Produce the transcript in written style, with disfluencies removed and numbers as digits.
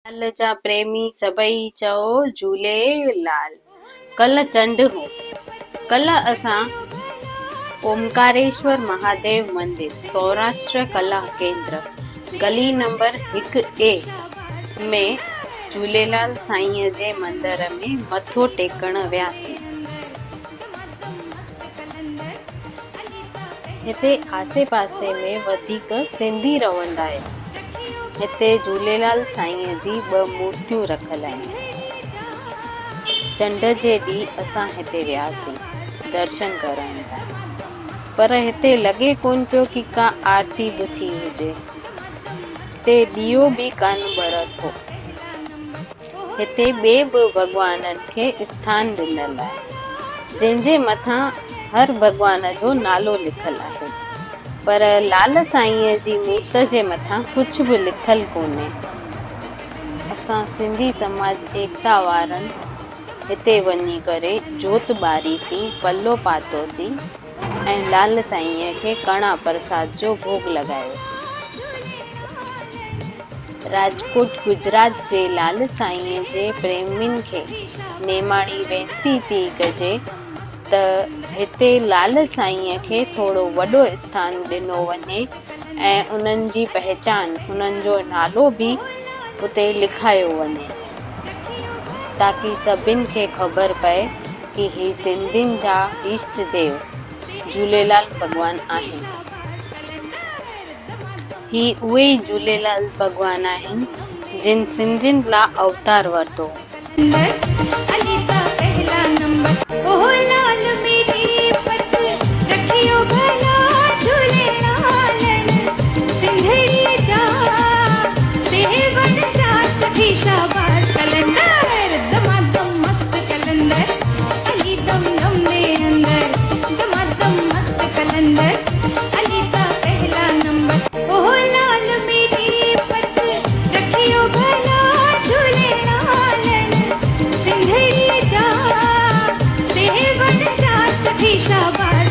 लाल जा प्रेमी सभई चओ झूलेलाल। कल चंड हो। कल असां ओमकारेश्वर महादेव मंदिर सौराष्ट्र कला केंद्र गली नंबर 1A में झूलेलाल साईं जे मंदिर में मथो टेकण वियासीं। हिते आसे पासे में वधीक सिंधी रहंदा आहिनि। हिते झूलेलाल साईं जी 2 मूर्तियूं रखियल आहिनि। चंड जे ॾींहुं असां हिते वियासीं दर्शन करण लाइ, पर हिते लॻे कोन पियो कि का आरती बि थी हुजे। हिते ॾीओ बि कान ॿरल हो। हिते ॿिए बि भॻवाननि खे स्थान ॾिनल आहे, जंहिंजे मथां हर भॻवान जो नालो लिखल आहे, पर लाल साईं जी मूर्त जे मथां कुझु बि लिखल कोन्हे। असां सिंधी समाज एकता वारनि हिते वञी करे जोत ॿारीसीं, पल्लो पातोसीं ऐं लाल साईं खे कणा प्रसाद जो भोग लॻायोसीं। राजकोट गुजरात जे लाल साईं जे प्रेमियुनि खे नेमाणी वेनती थी कजे त हिते लाल साईं खे थोरो वॾो स्थान ॾिनो वञे ऐं उन्हनि जी पहचान, उन्हनि जो नालो बि उते लिखायो वञे, ताकि सभिनि खे ख़बर पए कि ही सिंधियुनि जा इष्ट देव झूलेलाल भॻवान आहिनि। ही उहे ई झूलेलाल भॻवान आहिनि जिन सिंधियुनि लाइ अवतार वरितो। शाबाश।